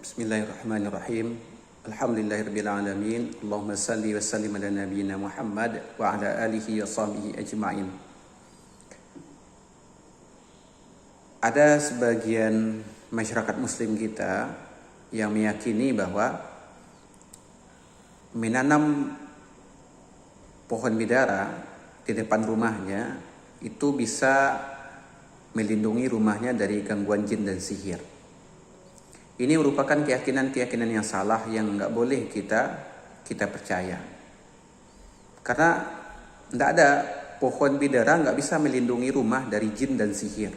Bismillahirrahmanirrahim. Alhamdulillahirabbil alamin. Allahumma salli wa sallim ala nabiyyina Muhammad wa ala alihi wa sahbihi ajma'in. Ada sebagian masyarakat muslim kita yang meyakini bahwa menanam pohon bidara di depan rumahnya itu bisa melindungi rumahnya dari gangguan jin dan sihir. Ini merupakan keyakinan-keyakinan yang salah yang nggak boleh kita percaya. Karena tidak ada pohon bidara nggak bisa melindungi rumah dari jin dan sihir.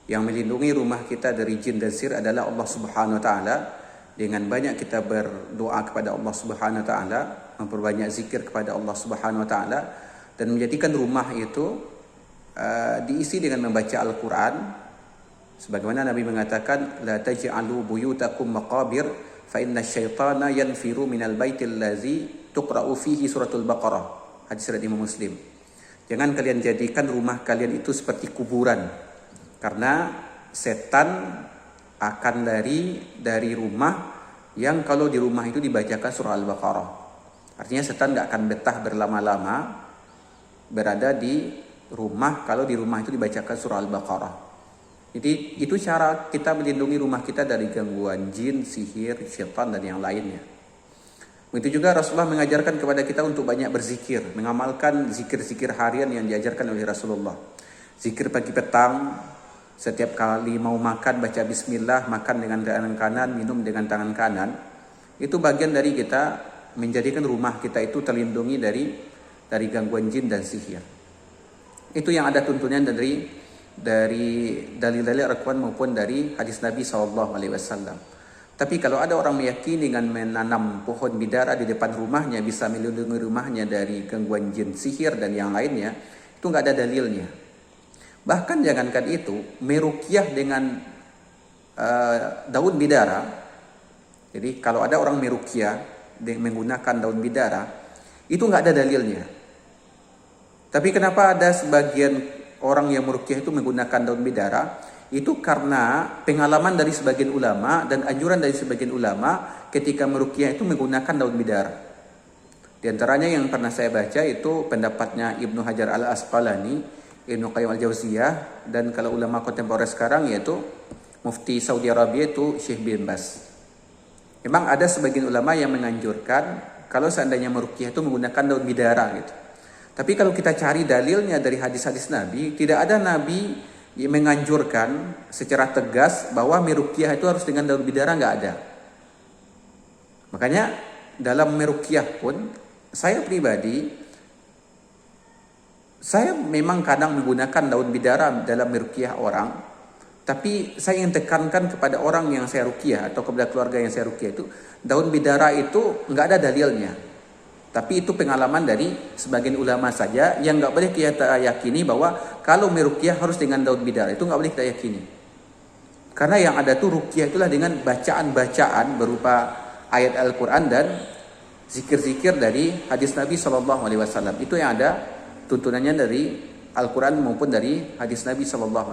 Yang melindungi rumah kita dari jin dan sihir adalah Allah Subhanahu Wa Taala. Dengan banyak kita berdoa kepada Allah Subhanahu Wa Taala, memperbanyak zikir kepada Allah Subhanahu Wa Taala, dan menjadikan rumah itu diisi dengan membaca Al-Quran. Sebagaimana Nabi mengatakan, la taj'alu buyutakum maqabir fa inna syaitana yanfiru minal baitil ladzi tuqra'u fihi suratul Baqarah. Hadis riwayat Imam Muslim. Jangan kalian jadikan rumah kalian itu seperti kuburan, karena setan akan lari dari rumah yang kalau di rumah itu dibacakan surah Al-Baqarah. Artinya setan tidak akan betah berlama-lama berada di rumah kalau di rumah itu dibacakan surah Al-Baqarah. Jadi itu cara kita melindungi rumah kita dari gangguan jin, sihir, syaitan dan yang lainnya. Begitu juga Rasulullah mengajarkan kepada kita untuk banyak berzikir, mengamalkan zikir-zikir harian yang diajarkan oleh Rasulullah. Zikir pagi petang, setiap kali mau makan baca bismillah, makan dengan tangan kanan, minum dengan tangan kanan. Itu bagian dari kita menjadikan rumah kita itu terlindungi dari gangguan jin dan sihir. Itu yang ada tuntunan dari dalil-dalil Al-Quran maupun dari hadis Nabi SAW. Tapi kalau ada orang meyakini dengan menanam pohon bidara di depan rumahnya bisa melindungi rumahnya dari gangguan jin, sihir dan yang lainnya, itu nggak ada dalilnya. Bahkan jangankan itu, meruqyah dengan daun bidara. Jadi kalau ada orang meruqyah menggunakan daun bidara, itu nggak ada dalilnya. Tapi kenapa ada sebagian orang yang meruqyah itu menggunakan daun bidara? Itu karena pengalaman dari sebagian ulama dan anjuran dari sebagian ulama ketika meruqyah itu menggunakan daun bidara. Di antaranya yang pernah saya baca itu pendapatnya Ibnu Hajar Al-Asqalani, Ibnu Qayyim Al-Jauziyah, dan kalau ulama kontemporer sekarang yaitu Mufti Saudi Arabia itu Syekh bin Baz. Memang ada sebagian ulama yang menganjurkan kalau seandainya meruqyah itu menggunakan daun bidara gitu. Tapi kalau kita cari dalilnya dari hadis-hadis Nabi, tidak ada Nabi yang menganjurkan secara tegas bahwa meruqyah itu harus dengan daun bidara, nggak ada. Makanya dalam meruqyah pun saya pribadi, saya memang kadang menggunakan daun bidara dalam meruqyah orang, tapi saya ingin tekankan kepada orang yang saya ruqyah atau kepada keluarga yang saya ruqyah itu, daun bidara itu nggak ada dalilnya. Tapi itu pengalaman dari sebagian ulama saja yang nggak boleh kita yakini bahwa kalau meruqyah harus dengan daun bidara, itu nggak boleh kita yakini. Karena yang ada tuh ruqyah itulah dengan bacaan-bacaan berupa ayat Al-Quran dan zikir-zikir dari hadis Nabi SAW. Itu yang ada tuntunannya dari Al-Quran maupun dari hadis Nabi SAW.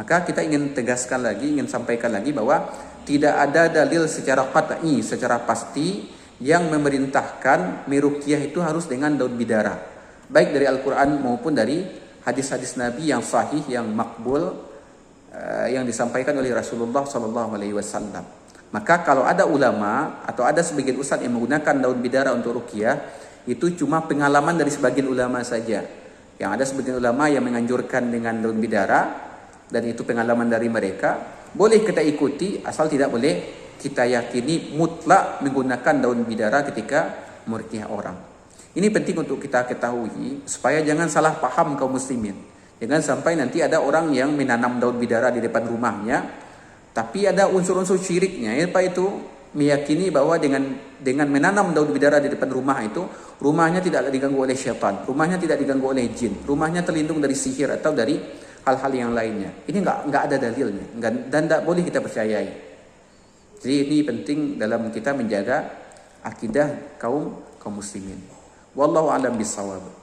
Maka kita ingin tegaskan lagi, ingin sampaikan lagi bahwa tidak ada dalil secara qat'i, secara pasti yang memerintahkan meruqyah itu harus dengan daun bidara, baik dari Al-Quran maupun dari hadis-hadis Nabi yang sahih, yang makbul, yang disampaikan oleh Rasulullah SAW. Maka kalau ada ulama atau ada sebagian ustadz yang menggunakan daun bidara untuk ruqyah, itu cuma pengalaman dari sebagian ulama saja. Yang ada sebagian ulama yang menganjurkan dengan daun bidara, dan itu pengalaman dari mereka, boleh kita ikuti, asal tidak boleh kita yakini mutlak menggunakan daun bidara ketika meruqyah orang. Ini penting untuk kita ketahui supaya jangan salah paham kaum muslimin. Jangan sampai nanti ada orang yang menanam daun bidara di depan rumahnya, tapi ada unsur-unsur syiriknya. Apa itu? Meyakini bahwa dengan menanam daun bidara di depan rumah itu, rumahnya tidak diganggu oleh syaitan, rumahnya tidak diganggu oleh jin, rumahnya terlindung dari sihir atau dari hal-hal yang lainnya. Ini nggak ada dalilnya, dan tidak boleh kita percayai. Jadi ini penting dalam kita menjaga akidah kaum muslimin. Wallahu a'lam bishawab.